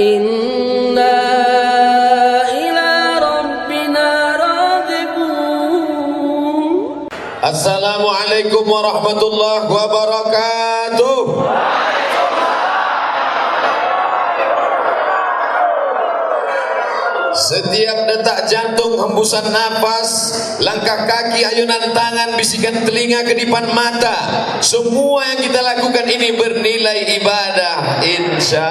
Inna ila rabbina raghibun. Assalamualaikum warahmatullahi wabarakatuh. Setiap detak jantung, hembusan nafas, langkah kaki, ayunan tangan, bisikan telinga, kedipan mata, semua yang kita lakukan ini bernilai ibadah, insya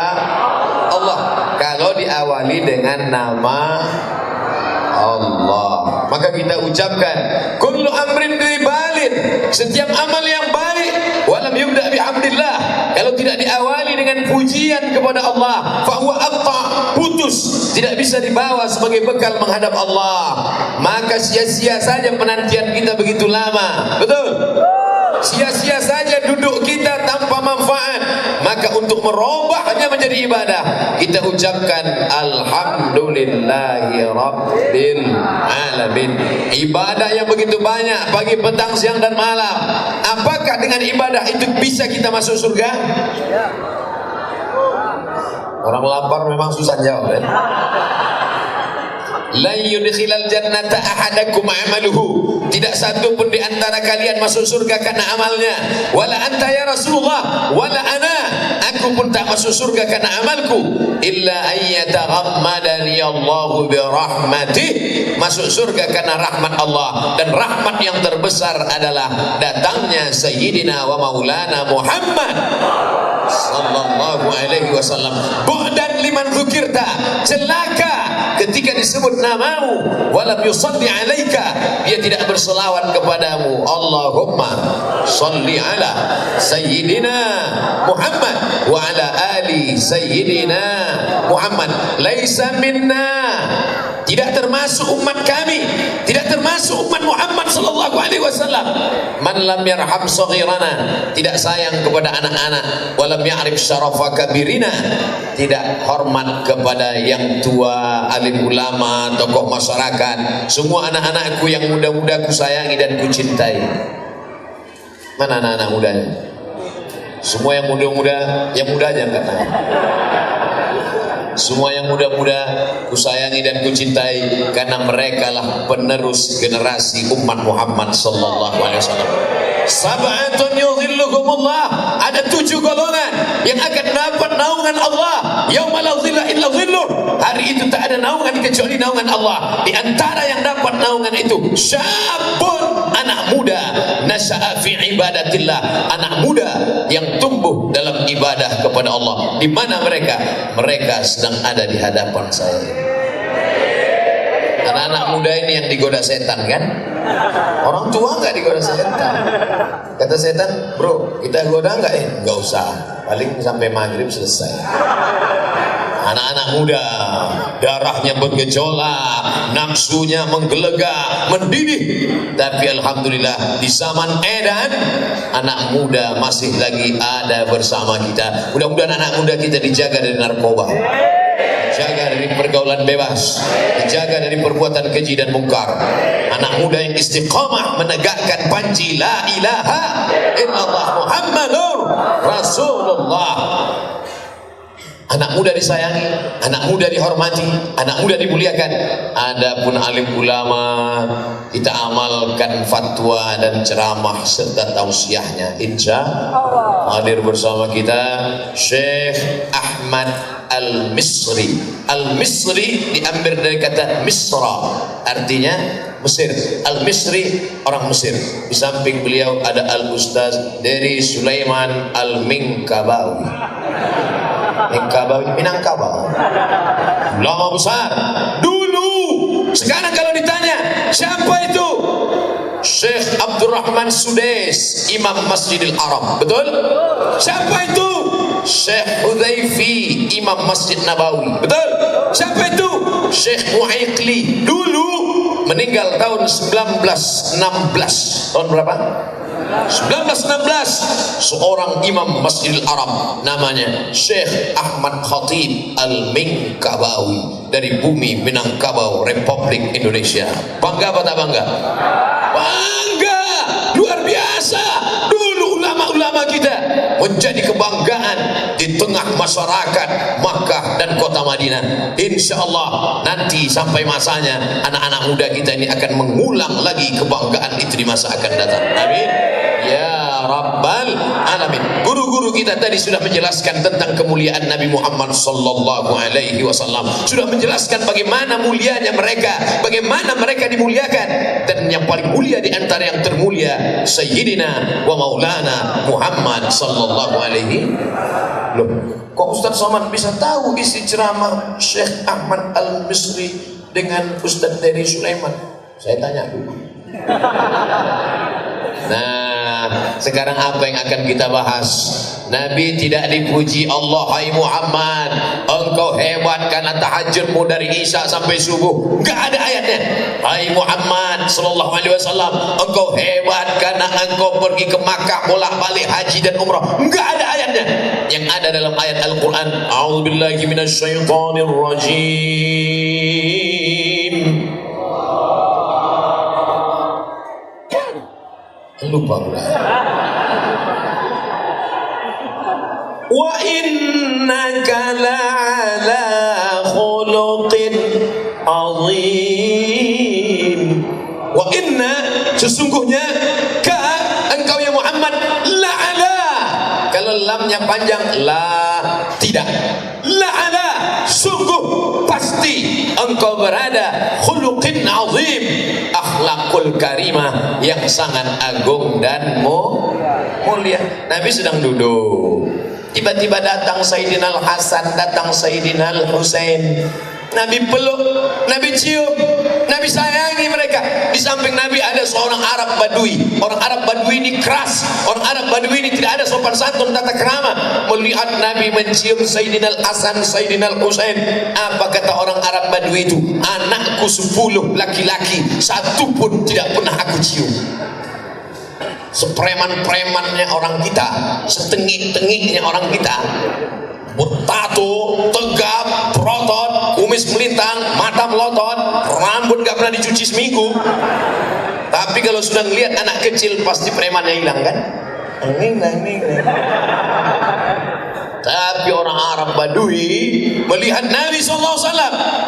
Allah. Kalau diawali dengan nama Allah, maka kita ucapkan kullu amrin bibalin, setiap amal yang baik walam yubda bihamdillah, kalau tidak diawali dengan pujian kepada Allah, fahuwa abta, putus, tidak bisa dibawa sebagai bekal menghadap Allah, maka sia-sia saja penantian kita begitu lama. Betul? Sia-sia saja duduk kita tanpa manfaat. Maka untuk merubahnya menjadi ibadah, kita ucapkan alhamdulillahi rabbil alamin. Ibadah yang begitu banyak, pagi, petang, siang dan malam. Apakah dengan ibadah itu bisa kita masuk surga? Orang lapar memang susah jawab, ya? La yudkhilal jannata ahadakum amaluhu, tidak satu pun di antara kalian masuk surga karena amalnya. Wala anta ya Rasulullah, wala ana, aku pun tak masuk surga karena amalku. Illa ayyataghammadani Allahu birahmatih, masuk surga karena rahmat Allah, dan rahmat yang terbesar adalah datangnya Sayyidina wa Maulana Muhammad sallallahu alaihi wasallam. Bu'dan liman dzukirta, celaka ketika disebut namamu, walam yusalli alaika, dia tidak berselawat kepadamu. Allahumma salli ala Sayyidina Muhammad wa ala ali Sayyidina Muhammad. Laisa minna, tidak termasuk umat kami, tidak termasuk umat Muhammad sallallahu alaihi wasallam, man lam yarham saghirana, tidak sayang kepada anak-anak, walam ya'rif syarafa kabirina, tidak hormat kepada yang tua, alim ulama, tokoh masyarakat. Semua anak-anakku yang muda-muda ku sayangi dan ku cintai. Mana anak-anak mudanya? Semua yang muda-muda, yang mudanya enggak tahu. Semua yang muda-muda kusayangi dan kucintai, karena mereka lah penerus generasi umat Muhammad sallallahu alaihi wasallam. Sab'atun yudhilluhumullah, ada 7 golongan yang akan dapat naungan Allah yauma la dhilla illa dhilluh, hari itu tak ada naungan kecuali naungan Allah. Di antara yang dapat naungan itu syabun, anak muda, nasya'a fi ibadatillah, anak muda yang tumbuh dalam ibadah kepada Allah. Di mana mereka? Mereka sedang ada di hadapan saya. Anak-anak muda ini yang digoda setan, kan? Orang tua nggak digoda setan. Kata setan, bro, kita goda nggak? Nggak usah, paling sampai maghrib selesai. Anak-anak muda, darahnya bergejolak, nafsunya menggelegak, mendidih. Tapi alhamdulillah di zaman edan, anak muda masih lagi ada bersama kita. Mudah-mudahan anak muda kita dijaga dari narkoba, dijaga dari pergaulan bebas, dijaga dari perbuatan keji dan mungkar. Anak muda yang istiqamah menegakkan panji la ilaha illallah Muhammadur Rasulullah. Anak muda disayangi, anak muda dihormati, anak muda dimuliakan. Adapun alim ulama, kita amalkan fatwa dan ceramah serta tausiahnya. Insya Allah. Hadir bersama kita Syekh Ahmad Al-Misri. Al-Misri diambil dari kata Misra, artinya Mesir. Al-Misri, orang Mesir. Di samping beliau ada Al-Ustaz dari Sulaiman Al-Minkabawi. Minangkabau, ulama besar dulu. Sekarang kalau ditanya siapa itu, Syekh Abdurrahman Sudais, Imam Masjidil Haram. Betul? Siapa itu? Syekh Hudhaifi, Imam Masjid Nabawi. Betul? Siapa itu? Syekh Mu'aiqli, dulu meninggal tahun 1916. Tahun berapa? 1916. Seorang imam Masjidil Haram, namanya Syekh Ahmad Khatib Al-Minkabawi, dari bumi Minangkabau, Republik Indonesia. Bangga apa tak bangga? Bangga, luar biasa. Dulu ulama-ulama kita menjadi kebanggaan di tengah masyarakat Makkah dan dan kota Madinah. Insya Allah nanti sampai masanya anak-anak muda kita ini akan mengulang lagi kebanggaan itu di masa akan datang. Amin ya Rabbal Alamin. Guru-guru kita tadi sudah menjelaskan tentang kemuliaan Nabi Muhammad sallallahu alaihi wasallam, sudah menjelaskan bagaimana mulianya mereka, bagaimana mereka dimuliakan, dan yang paling mulia di antara yang termulia Sayyidina wa Maulana Muhammad sallallahu alaihi. Loh, kok Ustaz Somad bisa tahu isi ceramah Syekh Ahmad Al-Misri dengan Ustaz Dery Sulaiman? Saya tanya dulu. Nah, sekarang apa yang akan kita bahas? Nabi tidak dipuji Allah, hai Muhammad, engkau hebat karena tahajudmu dari Isya sampai subuh. Enggak ada ayatnya. Hai Muhammad sallallahu alaihi wasallam, engkau hebat karena engkau pergi ke Makkah bolak-balik haji dan umrah. Enggak ada ayatnya. Yang ada dalam ayat Al-Qur'an, a'udzubillahi minasyaitonir rajim. Lupa pula. Wa innaka la'ala khuluqin azim. Wa inna, sesungguhnya ka, engkau ya Muhammad, la'ala, kalau lamnya panjang, la, tidak, la'ala, sungguh pasti engkau berada khuluqin azim, akhlakul karimah yang sangat agung dan mulia. Nabi sedang duduk, tiba-tiba datang Sayyidina Al-Hasan, datang Sayyidina Al-Husain. Nabi peluk, Nabi cium, Nabi sayangi mereka. Di samping Nabi ada seorang Arab Badui. Orang Arab Badui ini keras, orang Arab Badui ini tidak ada sopan santun tata krama. Melihat Nabi mencium Sayyidina Al-Hasan, Sayyidina Al-Husain, apa kata orang Arab Badui itu? Anakku 10 laki-laki, satu pun tidak pernah aku cium. Sepreman-premannya orang kita, setengik-tengiknya orang kita, bertato, tegap, berotot, kumis melintang, mata melotot, rambut gak pernah dicuci seminggu. Tapi kalau sudah ngelihat anak kecil pasti premannya hilang kan? Tapi orang Arab Badui melihat Nabi SAW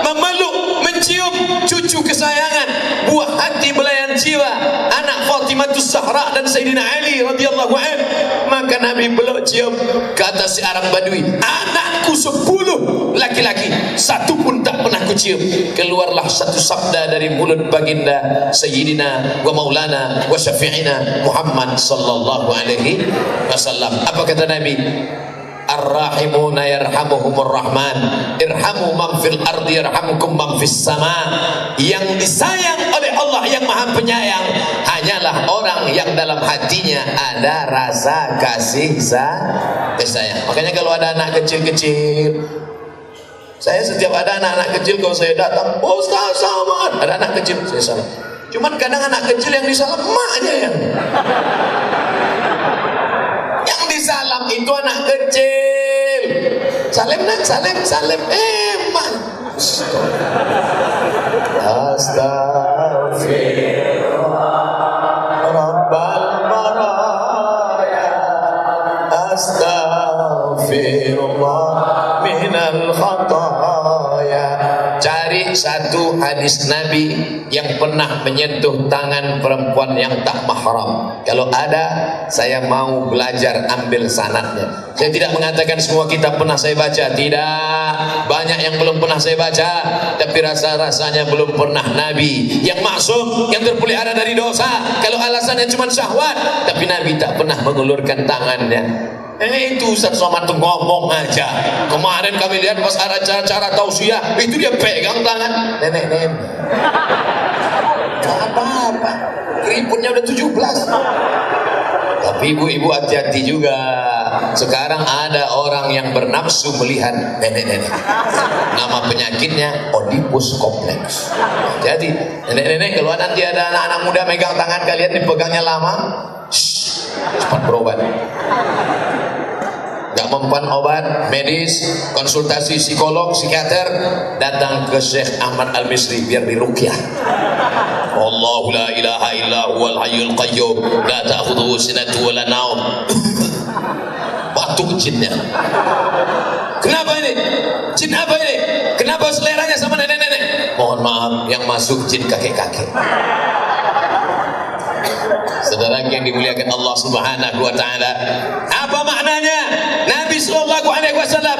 memeluk, mencium cucu kesayangan, buah hati belayan jiwa, anak Fatimatus Zahra dan Sayyidina Ali radhiyallahu anhu, maka Nabi peluk cium. Kata si Arab Badui, anakku 10 laki-laki, satu pun tak pernah kucium. Keluarlah satu sabda dari mulut baginda Sayyidina wa Maulana wa Syafi'ina Muhammad sallallahu alaihi wasallam. Apa kata Nabi? Ar-rahimuna yarhamuhumur rahman, irhamu man fil ardi yarhamkum man fis sama. Yang disayang oleh Allah yang Maha Penyayang hanyalah orang yang dalam hatinya ada rasa kasih sayang. Makanya kalau ada anak kecil-kecil, saya setiap ada anak-anak kecil, kalau saya datang, Ustaz Somad, ada anak kecil, saya salam. Cuman kadang anak kecil yang disalam emaknya yang disalam itu anak kecil. Salim nak, salim. Emak. Astaghfirullah Rabbal baraya, astaghfirullah minal khataya. Cari satu hadis Nabi yang pernah menyentuh tangan perempuan yang tak mahram. Kalau ada, saya mau belajar ambil sanadnya. Saya tidak mengatakan semua kitab pernah saya baca, tidak. Banyak yang belum pernah saya baca, tapi rasa-rasanya belum pernah Nabi yang maksum, yang terpelihara dari dosa. Kalau alasannya cuma syahwat, tapi Nabi tak pernah mengulurkan tangannya. Itu Ustaz Somad tuh ngomong aja. Kemarin kami lihat pas ada cara tausiah, itu dia pegang tangan nenek-nenek. Gak apa-apa, keriputnya udah 17. Tapi ibu-ibu hati-hati juga. Sekarang ada orang yang bernafsu melihat nenek-nenek. Nama penyakitnya Oedipus kompleks. Jadi nenek-nenek, kalau nanti ada anak-anak muda megang tangan kalian, dipegangnya lama, cepat berobat. Gak mempan obat medis, konsultasi psikolog, psikiater, datang ke Syekh Ahmad Al-Misri biar diruqyah. Allahu la ilaha illa huwal hayyul qayyum la ta'khudhuhu sinatun wa la naum. Batuk jinnya. Kenapa ini? Jin apa ini? Kenapa seleranya sama nenek-nenek? Mohon maaf, yang masuk jin kakek-kakek. Saudara yang dimuliakan Allah Subhanahu wa taala, apa maknanya? Nabi sallallahu alaihi wasallam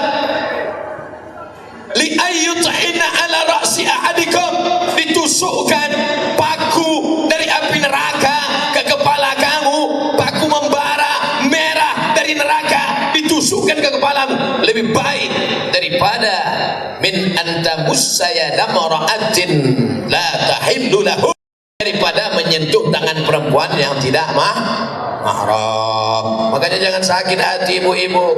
li ayyut'ina ala ra'si ahadikum, ditusukkan paku dari api neraka ke kepala kamu, paku membara merah dari neraka ditusukkan ke kepalamu, lebih baik daripada min antamussa yada mar'atin la tahillu lahu, daripada menyentuh tangan perempuan yang tidak mahram. Makanya jangan sakit hati ibu-ibu.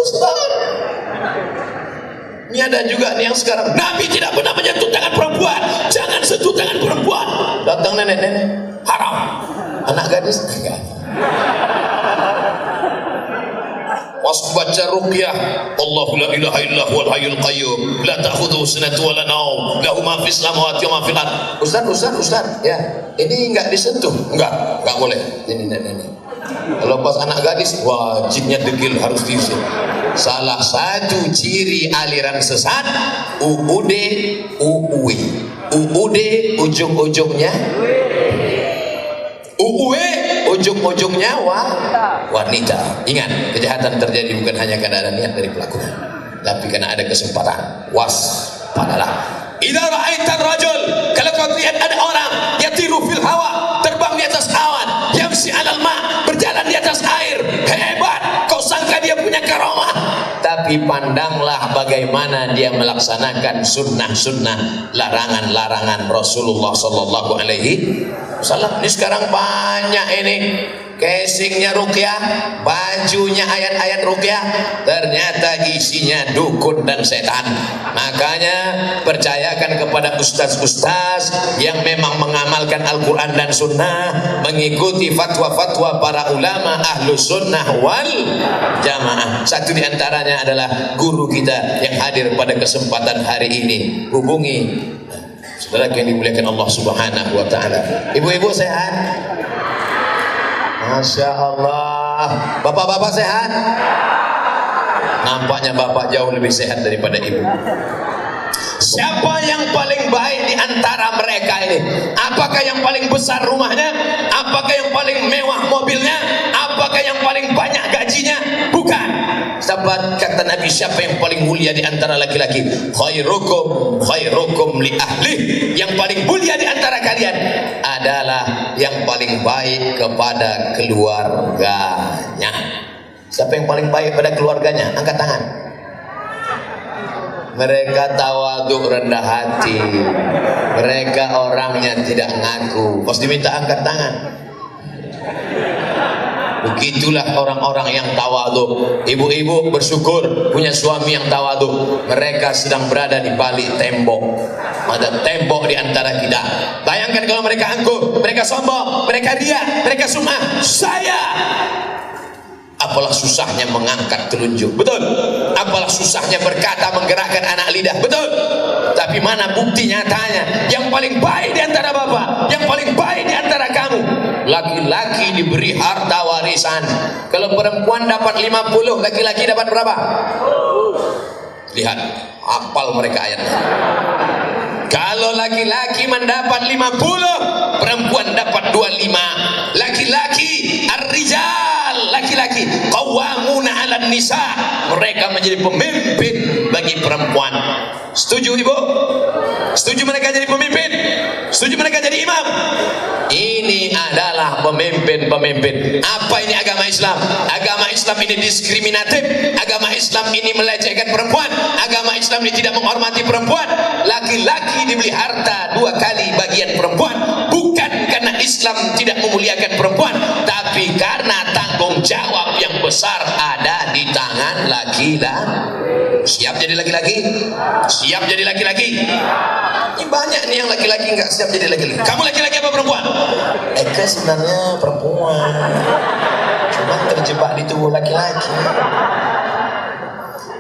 Ustaz, ini ada juga nih yang sekarang, Nabi tidak pernah menyentuh tangan perempuan, jangan sentuh tangan perempuan. Datang nenek-nenek, haram. Anak gadis, enggak. Pas baca ruqyah, Allahu la ilaha illa huwal hayyul qayyum, la ta'khudhuhu sinatun wa la naum, lahu ma fis samawati wa ma fil ardh. Ustaz, ya, ini enggak disentuh. Enggak boleh. Ini nenek-nenek. Kalau pas anak gadis, wajibnya degil, harus diusir. Salah satu ciri aliran sesat, UUD, UUI. UUD ujung-ujungnya, UUE ujung-ujungnya wanita. Ingat, kejahatan terjadi bukan hanya karena ada niat dari pelakunya, tapi karena ada kesempatan. Waspadalah. Idza ra'aitar rajul, kalau kau lihat ada orang yatiru fil hawa, terbang di atas awan, yamsi 'alal ma, berjalan di atas air, hebat, kau sangka dia punya karomah, tapi pandanglah bagaimana dia melaksanakan sunnah-sunnah, larangan-larangan Rasulullah sallallahu alaihi wasallam. Ini sekarang banyak ini casingnya ruqyah, bajunya ayat-ayat ruqyah, ternyata isinya dukun dan setan. Makanya percayakan kepada ustaz-ustaz yang memang mengamalkan Al-Quran dan Sunnah, mengikuti fatwa-fatwa para ulama Ahlus Sunnah wal Jamaah. Satu diantaranya adalah guru kita yang hadir pada kesempatan hari ini. Hubungi saudara yang dimuliakan Allah Subhanahu wa taala. Ibu-ibu sehat? Masya Allah. Bapak-bapak sehat? Nampaknya bapak jauh lebih sehat daripada ibu. Siapa yang paling baik di antara mereka ini? Apakah yang paling besar rumahnya? Apakah yang paling mewah mobilnya? Apakah yang paling banyak gajinya? Bukan. Sahabat kata Nabi, siapa yang paling mulia di antara laki-laki? Khairukum li ahli. Yang paling mulia di antara kalian adalah yang paling baik kepada keluarganya. Siapa yang paling baik pada keluarganya? Angkat tangan. Mereka tawaduk, rendah hati. Mereka orangnya tidak ngaku. Pas diminta angkat tangan. Begitulah orang-orang yang tawaduk. Ibu-ibu bersyukur punya suami yang tawaduk. Mereka sedang berada di balik tembok. Ada tembok di antara kita. Bayangkan kalau mereka angkuh, mereka sombong, mereka riya, mereka sum'ah. Apalah susahnya mengangkat telunjuk, betul? Apalah susahnya berkata, menggerakkan anak lidah, betul? Tapi mana bukti nyatanya? Yang paling baik di antara bapak, yang paling baik di antara kamu, laki-laki diberi harta warisan. Kalau perempuan dapat 50, laki-laki dapat berapa? Lihat, hafal mereka ayatnya. Kalau laki-laki mendapat 50, perempuan dapat 25. Laki-laki ar-rijal, laki-laki qawwamuna 'alan nisa, mereka menjadi pemimpin bagi perempuan. Setuju ibu? Setuju mereka jadi pemimpin? Setuju mereka jadi imam? Ini adalah pemimpin-pemimpin. Apa ini agama Islam? Agama Islam ini diskriminatif. Agama Islam ini melecehkan perempuan. Agama Islam ini tidak menghormati perempuan. Laki-laki dibeli harta 2 kali bagian perempuan, bukan karena Islam tidak memuliakan perempuan, tapi karena tanggung jawab yang besar ada di tangan laki-laki. Siap jadi laki-laki? Siap jadi laki-laki? Ini banyak nih yang laki-laki nggak siap jadi laki-laki. Kamu laki-laki apa perempuan? Eka sebenarnya perempuan, cuma terjebak di tubuh laki-laki.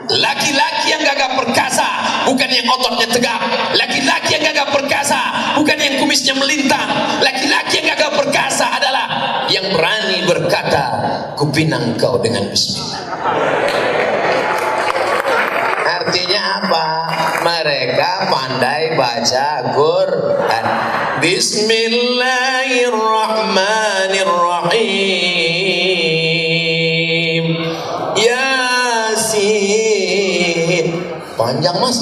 Laki-laki yang gagah perkasa, bukan yang ototnya tegap. Laki-laki yang gagah perkasa bukan yang kumisnya melintang. Laki-laki yang gagah perkasa adalah yang berani berkata, kupinang kau dengan bismillah. Artinya apa? Mereka pandai baca Quran. Bismillahirrahmanirrahim. Yasin. Panjang mas.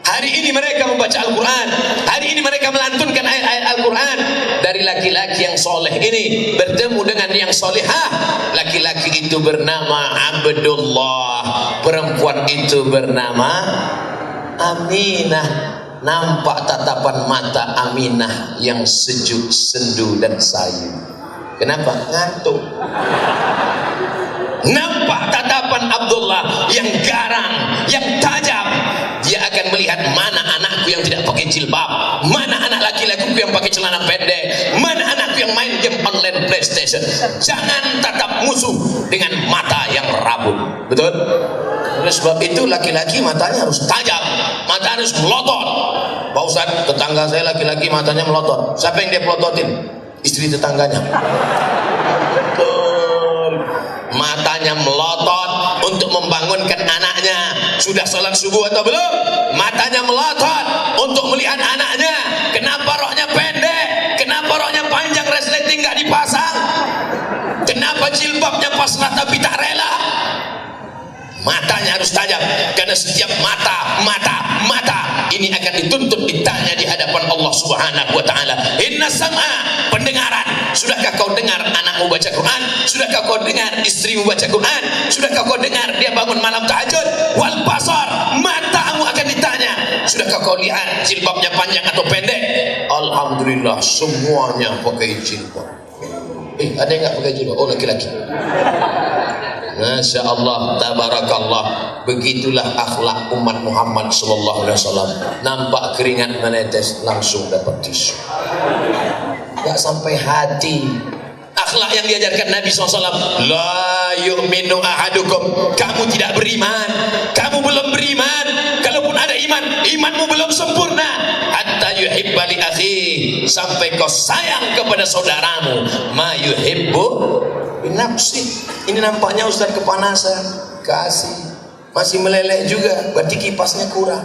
Hari ini mereka membaca Al-Quran. Hari ini mereka melantunkan ayat-ayat Al-Quran. Dari laki-laki yang soleh ini bertemu dengan yang solehah. Laki-laki itu bernama Abdullah, perempuan itu bernama Aminah. Nampak tatapan mata Aminah yang sejuk, sendu dan sayu. Kenapa? Ngantuk. Nampak tatapan Abdullah yang garang, yang tajam. Dia akan melihat mana anakku yang tidak pakai jilbab, mana anak laki-lakiku yang pakai celana pendek, mana anakku yang main game online PlayStation. Jangan tatap musuh dengan mata yang rabun. Betul? Oleh sebab itu laki-laki matanya harus tajam, mata harus melotot. Pak Ustaz, tetangga saya laki-laki matanya melotot. Siapa yang dia pelototin? Istri tetangganya. Matanya melotot untuk membangunkan anaknya. Sudah sholat subuh atau belum? Matanya melotot untuk melihat anaknya. Kenapa roknya pendek? Kenapa roknya panjang, resleting nggak dipasang? Kenapa jilbabnya pasrah tapi tak rela? Matanya harus tajam, karena setiap mata ini akan dituntut ditanya di hadapan Allah Subhanahu wa taala. Inna sam'a, pendengaran. Sudahkah kau dengar anakmu baca Quran? Sudahkah kau dengar istrimu baca Quran? Sudahkah kau dengar dia bangun malam tahajud? Wal basar, matamu akan ditanya. Sudahkah kau lihat jilbabnya panjang atau pendek? Alhamdulillah semuanya pakai jilbab. Ada yang nggak pakai jilbab? Oh, laki-laki. Masya Allah, tabarakallah. Begitulah akhlak umat Muhammad sallallahu alaihi wasallam. Nampak keringat menetes, langsung dapat tisu. Gak sampai hati. Akhlak yang diajarkan Nabi SAW. La yu'minu ahadukum. Kamu tidak beriman. Kamu belum beriman. Kalaupun ada iman, imanmu belum sempurna. Hatta yuhibba li akhi. Sampai kau sayang kepada saudaramu. Ma yuhibbu binafsi. Ini nampaknya Ustaz kepanasan. Kasih. Masih meleleh juga. Berarti kipasnya kurang.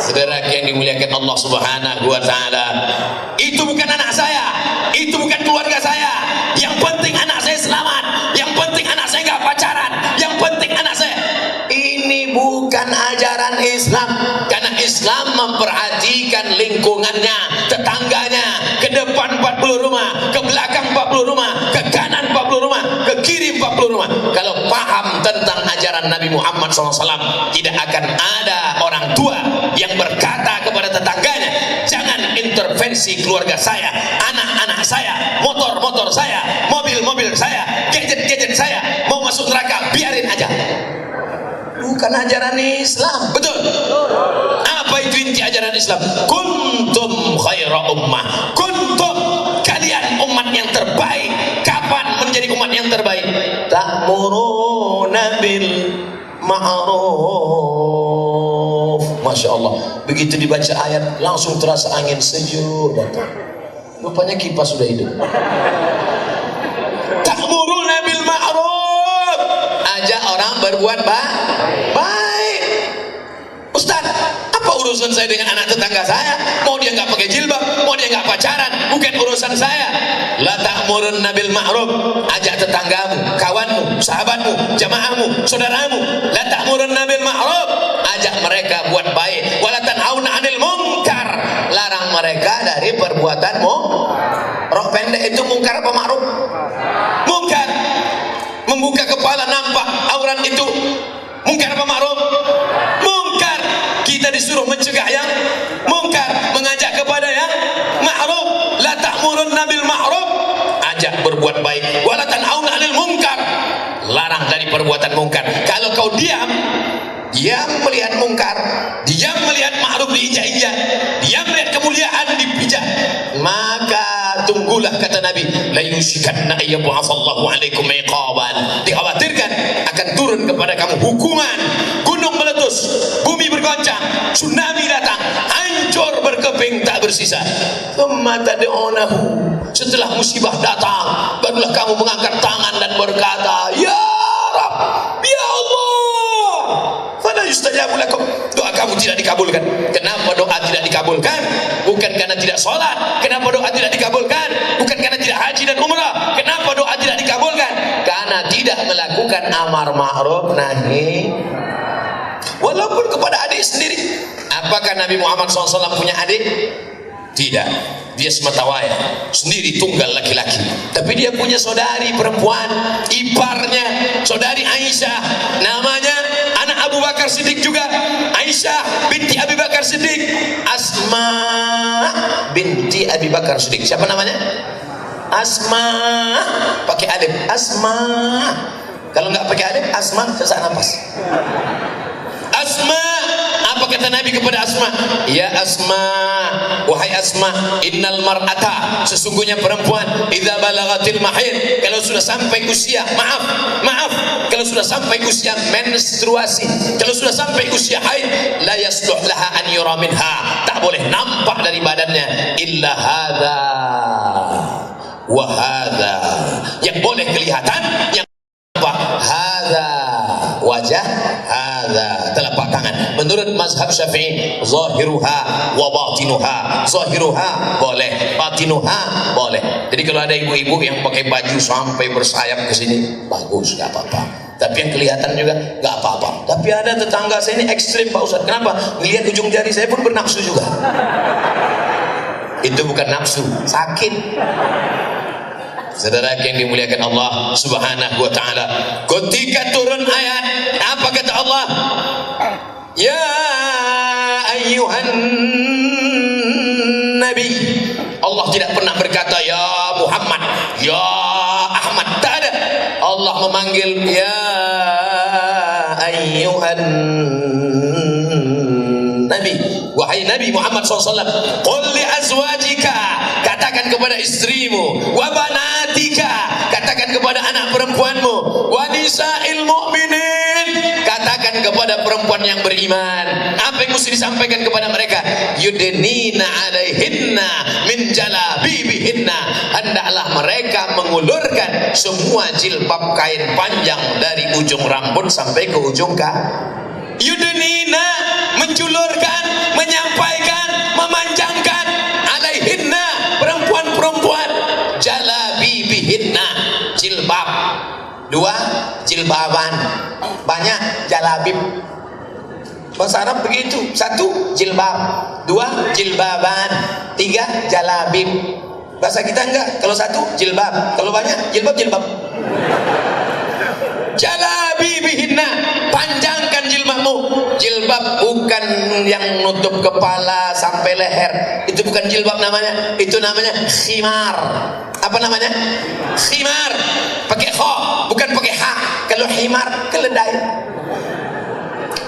Saudara yang dimuliakan Allah Subhanahu wa taala, itu bukan anak saya, itu bukan keluarga saya. Yang penting anak saya selamat, yang penting anak saya enggak pacaran, yang penting anak saya. Ini bukan ajaran Islam. Karena Islam memperhatikan lingkungannya, tetangganya, ke depan 40 rumah, ke belakang 40 rumah, ke kanan 40 rumah, ke kiri 40 rumah. Kalau paham tentang ajaran Nabi Muhammad SAW, tidak akan ada orang tua yang berkata kepada tetangganya, jangan intervensi keluarga saya, anak-anak saya, motor-motor saya, mobil-mobil saya, gadget-gadget saya, mau masuk neraka, biarin aja. Bukan ajaran Islam. Betul. Apa itu inti ajaran Islam? Kuntum khaira ummah. Kuntum, kalian umat yang terbaik. Kapan menjadi umat yang terbaik? Ta'muruna bil ma'ruf. Masya Allah. Begitu dibaca ayat, langsung terasa angin sejuk datang. Rupanya kipas sudah hidup. Ta'muruna bil ma'ruf. Ajak orang berbuat baik. Ustaz, apa urusan saya dengan anak tetangga saya? Mau dia nggak pakai jilbab, mau dia nggak pacaran, bukan urusan saya. La ta'murunna bil ma'ruf. Ajak tetanggamu, kawanmu, sahabatmu, jamaahmu, saudaramu. La ta'murunna bil ma'ruf. Ajak mereka buat baik. Wala tanhauna 'anil munkar. Larang mereka dari perbuatanmu. Rok pendek itu mungkar apa ma'ruf? Mungkar. Membuka kepala nampak aurat itu mungkar apa ma'ruf? Mungkar. Kita disuruh mencegah yang mungkar, mengajak kepada yang ma'ruf. La ta'murunna bil ma'ruf. Ajak berbuat baik. Wala tanhauna 'anil munkar. Larang dari perbuatan mungkar. Kalau kau diam melihat mungkar, diam melihat ma'ruf diinjak-injak, diam melihat kemuliaan dipijak, maka tunggulah kata Nabi, la yushikanna ayyab'atsallahu 'alaikum iqaban. Dikhawatirkan akan turun kepada kamu hukuman, gunung meletus, bumi bergoncang, tsunami datang, hancur berkeping tak bersisa. Tsumma tad'unahu, setelah musibah datang barulah kamu mengangkat tangan dan berkata, ya Rabb, ya Allah, fala yustajabu lakum. Doa kamu tidak dikabulkan. Kenapa doa tidak dikabulkan? Bukan karena tidak sholat. Kenapa doa tidak dikabulkan? Bukan karena tidak haji dan umrah. Kenapa doa tidak dikabulkan? Karena tidak melakukan amar ma'ruf nahi, walaupun kepada adik sendiri. Apakah Nabi Muhammad SAW punya adik? Tidak, dia sematawayang sendiri, tunggal laki-laki. Tapi dia punya saudari perempuan, iparnya, saudari Aisyah, namanya anak Abu Bakar Siddiq juga, Aisyah binti Abi Bakar Siddiq, Asma binti Abi Bakar Siddiq. Siapa namanya? Asma, pakai alif, Asma. Kalau nggak pakai alif, Asma, sesak nafas. Asma, apa kata Nabi kepada Asma? Ya Asma, wahai Asma, innal mar'ata, sesungguhnya perempuan, idza balagatil mahid, kalau sudah sampai usia, maaf, kalau sudah sampai usia menstruasi, kalau sudah sampai usia haid, la yasluh laha an yura minha, tak boleh nampak dari badannya illa hadza wa hadza, yang boleh kelihatan yang apa? Hadza wajah, hadza telapak tangan. Menurut mazhab Syafi'i, zahiruha wa batinuha. Zahiruha boleh, batinuha boleh. Jadi kalau ada ibu-ibu yang pakai baju sampai bersayap ke sini, bagus, enggak apa-apa. Tapi yang kelihatan juga enggak apa-apa. Tapi ada tetangga saya ini ekstrim Pak Ustaz. Kenapa? Melihat ujung jari saya pun bernafsu juga. Itu bukan nafsu, sakit. Saudara yang dimuliakan Allah Subhanahu wa taala, ketika turun ayat, apa kata Allah? Ya ayyuhan nabi. Allah tidak pernah berkata ya Muhammad, ya Ahmad, tak ada. Allah memanggil ya ayyuhan nabi, wahai Nabi Muhammad SAW. Qul li azwajika, katakan kepada istrimu, wa banatika, katakan kepada anak perempuanmu, wa nisa'il mu'minin, katakan kepada perempuan yang beriman. Apa yang mesti disampaikan kepada mereka? Yudnina alaihinna min jalabibihinna, hendaklah mereka mengulurkan semua jilbab kain panjang dari ujung rambut sampai ke ujung kaki. Yudnina, menjulurkan, menyampaikan, memanjangkan, alaihinna, perempuan-perempuan, jalabibihinna, jilbab. Dua, jilbaban. Banyak, jalabib. Bahasa Arab begitu. Satu, jilbab. Dua, jilbaban. Tiga, jalabib. Bahasa kita enggak. Kalau satu, jilbab. Kalau banyak, jilbab. Jalabibihinna, panjangkan jilbabmu. Jilbab bukan yang nutup kepala sampai leher. Itu bukan jilbab namanya. Itu namanya khimar. Apa namanya? Khimar. Pakai kha, bukan pakai ha. Kalau khimar, keledai.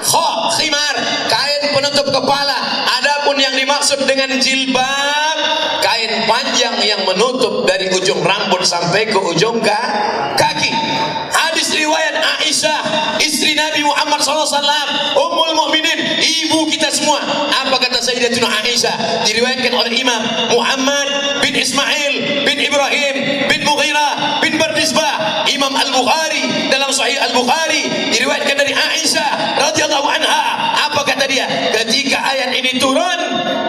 Kha, khimar, kain penutup kepala. Adapun yang dimaksud dengan jilbab, kain panjang yang menutup dari ujung rambut sampai ke ujung kaki. Hadis riwayat Aisyah, istri Nabi Muhammad SAW, Ummul Mukminin, ibu kita semua. Apa kata Sayyidatuna Aisyah? Diriwayatkan oleh Imam Muhammad bin Ismail bin Ibrahim bin Mughirah bin Bardisbah, Imam Al-Bukhari, dalam Sahih Al-Bukhari diriwayatkan dari Aisyah radhiyallahu anha. Apa kata dia? Ketika ayat ini turun,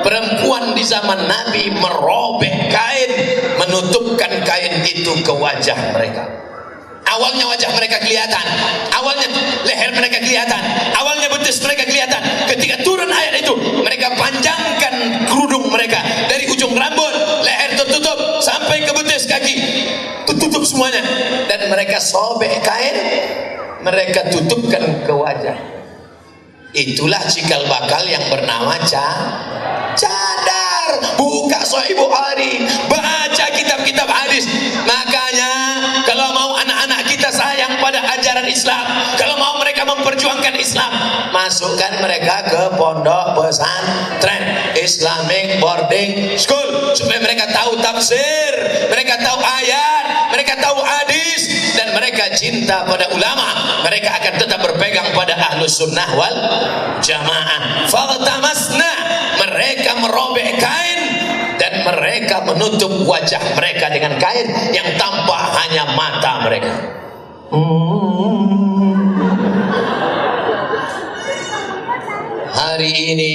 perempuan di zaman Nabi merobek kain, menutupkan kain itu ke wajah mereka. Awalnya wajah mereka kelihatan, awalnya leher mereka kelihatan, awalnya betis mereka kelihatan. Ketika turun ayat itu, mereka panjangkan kerudung mereka dari ujung rambut, leher tertutup sampai ke betis kaki, tertutup semuanya. Dan mereka sobek kain, mereka tutupkan ke wajah. Itulah cikal bakal yang bernama cadar. Buka Sahih Bukhari, baca kitab-kitab hadis. Makanya kalau mau anak-anak kita sayang pada ajaran Islam, kalau mau mereka memperjuangkan Islam, masukkan mereka ke pondok pesantren, Islamic boarding school, supaya mereka tahu tafsir, mereka tahu ayat, mereka tahu hadis, dan mereka cinta pada ulama, mereka akan tetap berpegang pada ahlus sunnah wal jamaah. Faltamasna, mereka merobek kain dan mereka menutup wajah mereka dengan kain yang tampak hanya mata mereka. Hari ini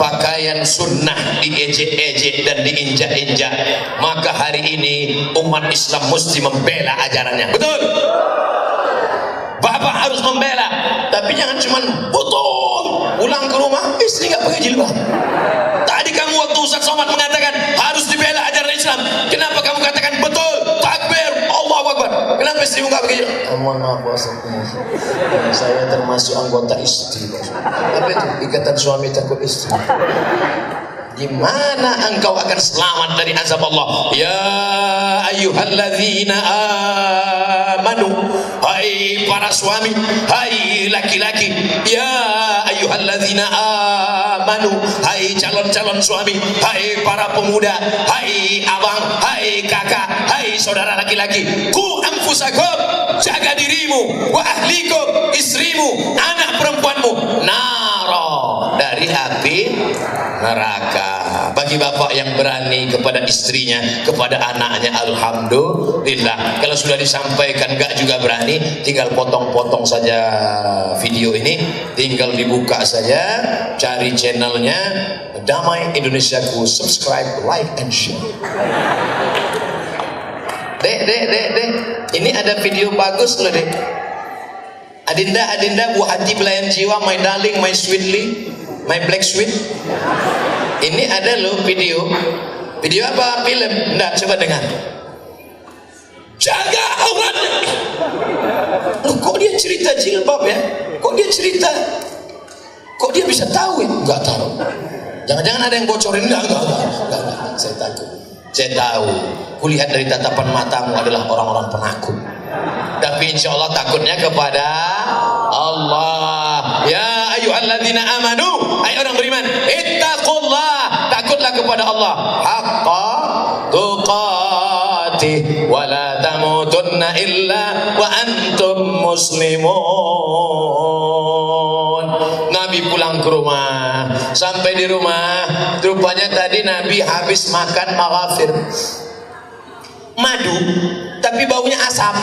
pakaian sunnah diejek-ejek dan diinjak-injak, maka hari ini umat Islam mesti membela ajarannya. Betul? Bapak harus membela, tapi jangan cuman betul pulang ke rumah istri nggak pakai jilbab. Tadi kamu waktu Ustaz Somad mengatakan harus dibela ajaran Islam, kenapa kamu katakan betul takbir Allahu Akbar? Kenapa istrimu nggak pakai jilbab? Mohon maaf saya termasuk anggota istri. Apa itu ikatan suami takut istri? Di mana engkau akan selamat dari azab Allah? Ya ayyuhalladzina amanu, hai para suami, hai laki-laki, ya ayyuhalladzina amanu, hai calon-calon suami, hai para pemuda, hai abang, hai kakak, hai saudara laki-laki, ku anfusakum, jaga dirimu, wa ahlikum, istrimu, anak perempuanmu, naro, dari api neraka. Bagi bapak yang berani kepada istrinya, kepada anaknya, alhamdulillah. Kalau sudah disampaikan enggak juga berani, tinggal potong-potong saja video ini, tinggal dibuka saja, cari channelnya Damai Indonesiaku, subscribe, like and share. Dek, ini ada video bagus loh dek. Adinda, buah hati belayan jiwa, my darling, my sweetly, my black sweet. Ini ada loh video apa? Film? Enggak, coba dengar. Jaga auratnya. Loh, kok dia cerita jilbab ya? Kok dia cerita? Kok dia bisa tahu ya? Enggak tahu. Jangan-jangan ada yang bocorin? Enggak. Saya takut. Saya tahu. Kulihat dari tatapan matamu adalah orang-orang penakut. Tapi insya Allah takutnya kepada Allah. Ya ayyuhalladzina amanu, hai orang beriman, ittaqullah, takutlah kepada Allah haqqa tuqatih wa la tamutunna illa wa antum muslimun. Nabi pulang ke rumah, sampai di rumah rupanya tadi Nabi habis makan maghafir, madu, tapi baunya asam.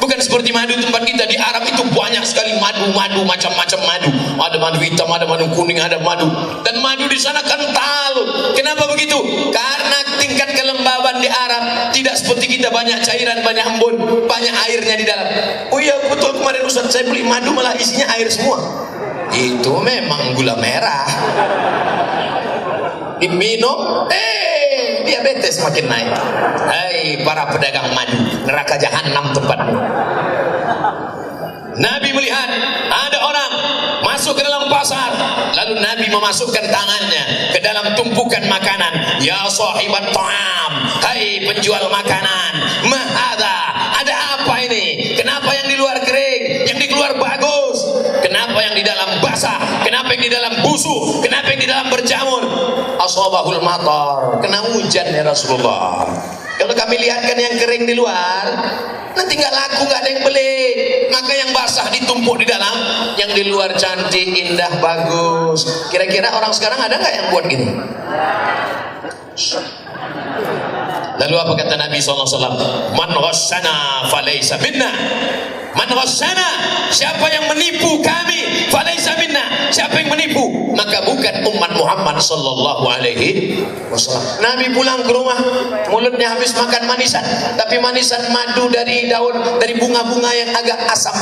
Bukan seperti madu tempat kita di Arab itu banyak sekali madu, macam-macam madu. Ada madu hitam, ada madu kuning, ada madu. Dan madu di sana kental. Kenapa begitu? Karena tingkat kelembaban di Arab tidak seperti kita, banyak cairan, banyak embun, banyak airnya di dalam. Oh iya betul, kemarin Ustaz saya beli madu malah isinya air semua. Itu memang gula merah. Diminum, diabetes makin naik. Hai para pedagang madu, neraka jahanam tempatmu. Nabi melihat ada orang masuk ke dalam pasar, lalu Nabi memasukkan tangannya ke dalam tumpukan makanan. Ya sahibat ta'am, hai penjual makanan, mahadha, ada apa ini? Kenapa yang di luar kering, yang di luar bagus? Kenapa yang di dalam basah? Kenapa yang di dalam busuk? Kenapa yang di dalam berjamur? Ashabahul matar, kena hujan ya Rasulullah. Kalau kami lihatkan yang kering di luar, nanti nggak laku, nggak ada yang beli. Maka yang basah ditumpuk di dalam, yang di luar cantik, indah, bagus. Kira-kira orang sekarang ada nggak yang buat gini? Lalu apa kata Nabi SAW? Man ghasyana falaysa minna. Man ghasyana, siapa yang menipu kami, falaysa minna, siapa yang menipu maka bukan umat Muhammad sallallahu alaihi wasallam. Nabi pulang ke rumah, mulutnya habis makan manisan, tapi manisan madu dari daun, dari bunga-bunga yang agak asam.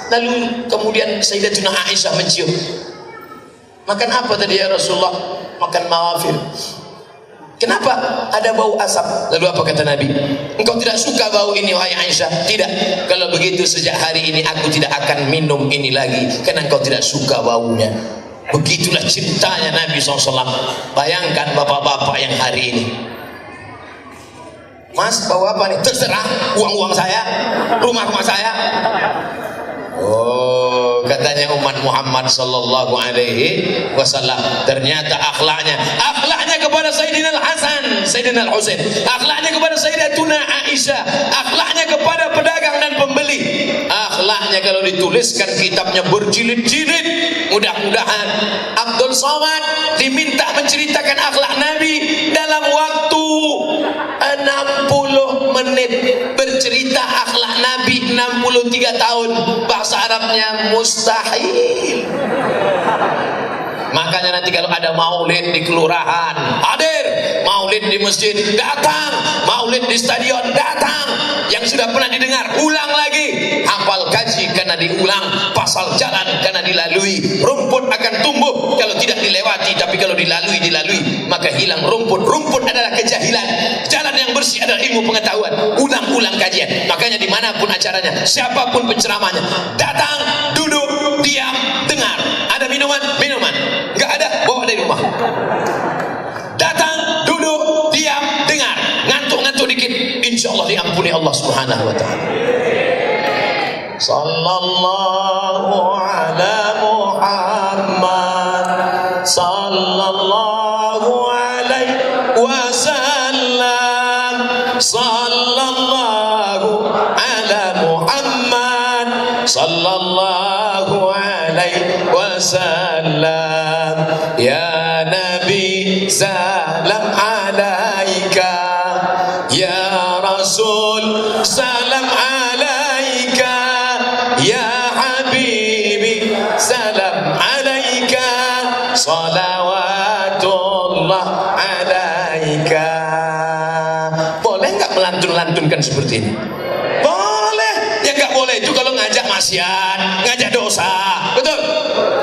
Lalu kemudian Sayyidatuna Aisyah mencium. Makan apa tadi ya Rasulullah? Makan mawafir. Kenapa ada bau asap? Lalu apa kata Nabi? Engkau tidak suka bau ini wahai Aisyah? Tidak. Kalau begitu sejak hari ini aku tidak akan minum ini lagi, karena engkau tidak suka baunya. Begitulah cintanya Nabi SAW. Bayangkan bapak-bapak yang hari ini, Mas bau apa nih? Terserah, uang-uang saya, rumah-rumah saya. Oh, kata katanya umat Muhammad sallallahu alaihi wasallam. Ternyata akhlaknya kepada Sayyidina Al-Hasan, Sayyidina Al-Husain, akhlaknya kepada Sayyidatuna Aisyah, akhlaknya kepada pedagang dan pembeli, akhlaknya kalau dituliskan kitabnya berjilid-jilid. Mudah-mudahan Abdul Somad diminta menceritakan akhlak Nabi dalam waktu 60 menit, bercerita akhlak Nabi 63 tahun, bahasa Arabnya mustahil. Makanya nanti kalau ada maulid di kelurahan, hadir. Maulid di masjid, datang. Maulid di stadion, datang. Yang sudah pernah didengar, ulang lagi. Hafal kaji karena diulang, pasal jalan karena dilalui. Rumput akan tumbuh kalau tidak dilewati, tapi kalau dilalui, maka hilang rumput. Rumput adalah kejahilan. Jalan yang bersih adalah ilmu pengetahuan. Ulang-ulang kajian. Makanya dimanapun acaranya, siapapun penceramanya, datang, duduk, diam, dengar. Ada minuman, nggak ada, bawa dari rumah. Datang, duduk, diam, dengar. Ngantuk-ngantuk dikit, insya Allah diampuni Allah Subhanahu wa ta'ala. Sallallahu ala Muhammad, sallallahu alaihi wasallam, sallallahu ala Muhammad, sallallahu alaihi wasallam. Ya Nabi salam alaika, ya Rasul salam alaika, ya Habibi salam alaika, salawatullah alaika. Boleh nggak melantun-lantunkan seperti ini? Boleh. Ya nggak boleh itu kalau ngajak maksiat, ngajak dosa, betul?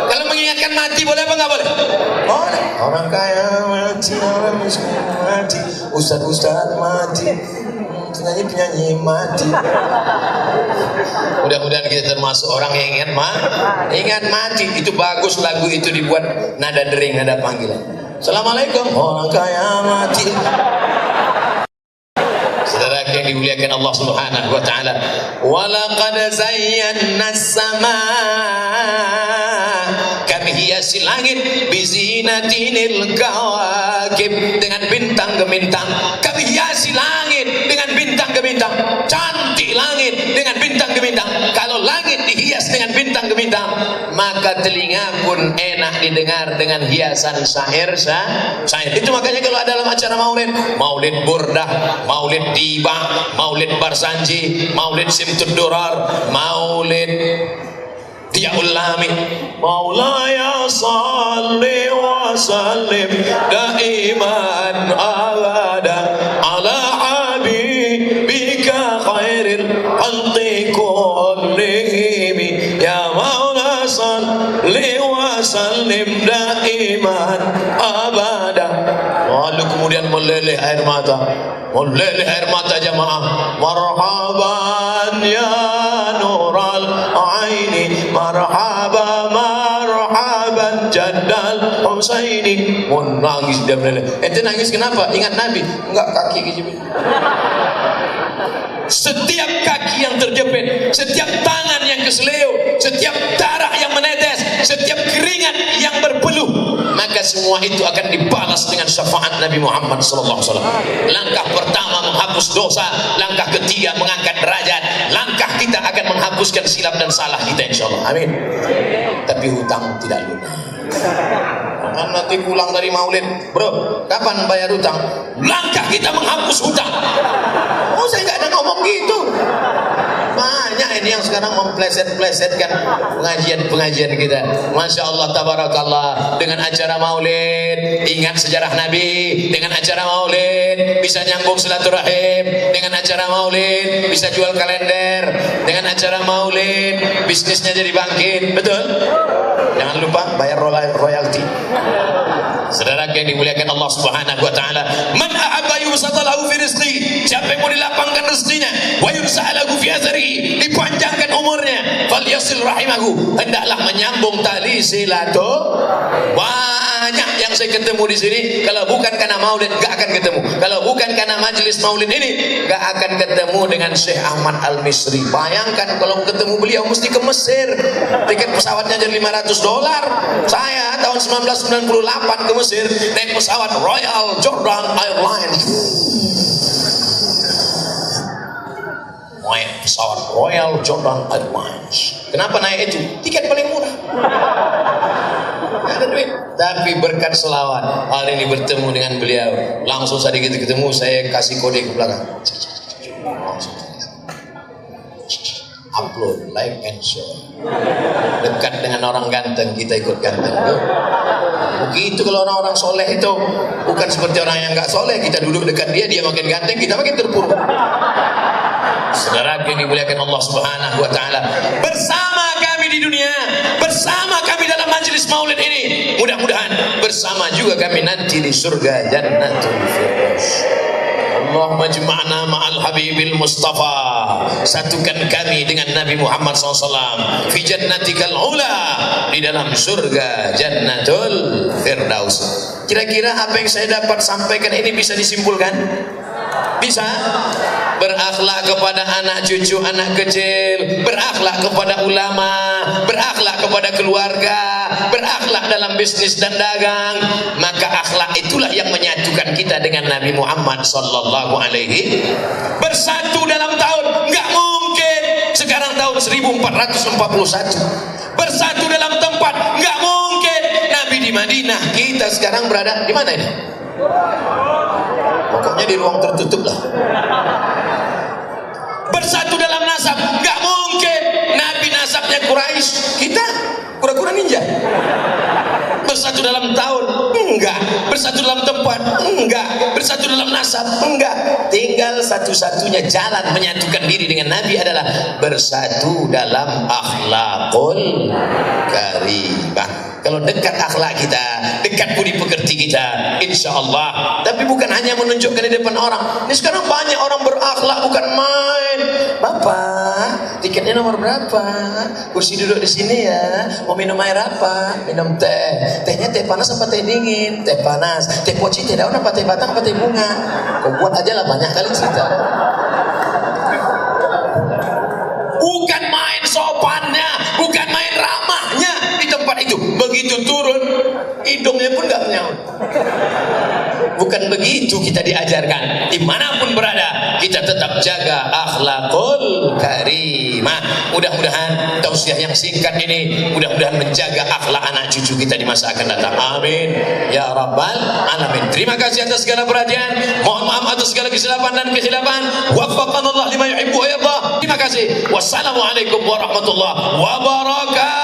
Kalau mengingatkan mati boleh apa nggak boleh? Boleh. Orang kaya mati, orang miskin mati, ustaz-ustaz mati, penyanyi mati. Mudah-mudahan kita termasuk orang yang ingat mati. Itu bagus lagu itu dibuat nada dering, nada panggilan. Assalamualaikum. Orang kaya mati. Saudara yang dimuliakan Allah Subhanahu wa taala, walaqad zayyana as-samaa, kami hiasi langit bizinatinil kawakib, dengan bintang gemintang. Kami hiasi langit dengan bintang gemintang. Cantik langit dengan bintang gemintang. Kalau langit dihias dengan bintang gemintang, maka telinga pun enak didengar dengan hiasan syair. Itu makanya kalau dalam acara maulid burdah, maulid tiba, maulid barzanji, maulid simtud durar, maulid Tiaul Lami, Maulaya salli wa sallim daiman abada ala habibika khairil khalqi kullihim, ya Maula salli wa sallim daiman abada. Lalu kemudian meleleh air mata jamaah. Marhaban ya nural aini, marhaban jaddal Husaini. Nangis dia meleleh. Ente nangis kenapa? Ingat Nabi? Enggak, kaki kejepit. Setiap kaki yang terjepit, setiap tangan yang keseleo, setiap darah yang menetes, setiap keringat yang berpeluh, maka semua itu akan dibalas dengan syafaat Nabi Muhammad SAW. Langkah pertama menghapus dosa, langkah ketiga mengangkat derajat, langkah kita akan menghapuskan silap dan salah kita, insyaallah. Amin. Tapi hutang tidak lunas. Kan nanti pulang dari maulid, bro, kapan bayar hutang? Langkah kita menghapus hutang. Oh, saya nggak ada ngomong gitu. Banyak ini yang sekarang mempleset-plesetkan pengajian kita. Masya Allah, tabarakallah. Dengan acara maulid ingat sejarah Nabi. Dengan acara maulid bisa nyambung silaturahim. Dengan acara maulid bisa jual kalender. Dengan acara maulid bisnisnya jadi bangkit. Betul? Jangan lupa bayar royalti. Saudara yang dimuliakan Allah Subhanahu wa taala, man ahabba yusatalahu fi rizqi, siapa yang mau dilapangkan rezekinya, wa yursa'alahu fi atharihi, dipanjangkan umurnya, fa wal yasil rahimahu, hendaklah menyambung tali silaturahim. Banyak yang saya ketemu di sini, kalau bukan karena maulid gak akan ketemu, kalau bukan karena majelis maulid ini gak akan ketemu dengan Syekh Ahmad Al-Misri. Bayangkan kalau ketemu beliau mesti ke Mesir, tiket pesawatnya jadi $500. Saya tahun 1998 ke Mesir naik pesawat Royal Jordan Airlines. Naik pesawat Royal Jordan Airlines. Kenapa naik itu? Tiket paling murah. Gak ada duit. Tapi berkat selawat, hari ini bertemu dengan beliau, langsung saat kita ketemu saya kasih kode ke belakang. Langsung upload, like and share. Dekat dengan orang ganteng, kita ikut ganteng. Begitu kalau orang-orang soleh itu, bukan seperti orang yang gak soleh. Kita duduk dekat dia, dia makin ganteng, kita makin terpuruk. Saudara yang dimuliakan Allah Subhanahu wa taala, bersama kami di dunia, bersama kami dalam majelis maulid ini, mudah-mudahan bersama juga kami nanti di surga Jannatul Firdaus. Allahumma jma'na ma'al habibil Mustafa, satukan kami dengan Nabi Muhammad SAW fi jannatikal ula, di dalam surga Jannatul Firdaus. Kira-kira apa yang saya dapat sampaikan ini bisa disimpulkan? Bisa? Berakhlak kepada anak cucu, anak kecil, berakhlak kepada ulama, berakhlak kepada keluarga, berakhlak dalam bisnis dan dagang. Maka akhlak itulah yang menyatukan kita dengan Nabi Muhammad sallallahu alaihi. Bersatu dalam tahun, nggak mungkin. Sekarang tahun 1441. Bersatu dalam tempat, nggak mungkin. Nabi di Madinah, kita sekarang berada di mana ini? Pokoknya di ruang tertutup lah. Bersatu dalam nasab, gak mungkin. Nabi nasabnya Quraisy, kita kura-kura ninja. Bersatu dalam tahun, enggak. Bersatu dalam tempat, enggak. Bersatu dalam nasab, enggak. Tinggal satu-satunya jalan menyatukan diri dengan Nabi adalah bersatu dalam akhlakul karimah. Kalau dekat akhlak kita, dekat budi pekerti kita, insya Allah. Tapi bukan hanya menunjukkan di depan orang. Ini sekarang banyak orang berakhlak bukan main. Bapak, tiketnya nomor berapa? Kursi duduk di sini ya. Mau minum air apa? Minum teh. Tehnya teh panas apa teh dingin? Teh panas. Teh poci, teh daun apa teh batang apa teh bunga? Kau buat aja lah, banyak kali cerita. Bukan main sopannya, bukan main ramahnya di tempat itu. Begitu turun, hidungnya pun gak menyaut. Bukan begitu kita diajarkan. Dimanapun berada, kita tetap jaga akhlakul karimah. Mudah-mudahan tausiah yang singkat ini, mudah-mudahan menjaga akhlak anak cucu kita di masa akan datang. Amin ya rabbal alamin. Terima kasih atas segala perhatian. Mohon maaf atas segala kesilapan dan kesilapan. Waffaqanallah lima yuhibbu wa yardah. Terima kasih. Wassalamualaikum warahmatullahi wabarakatuh.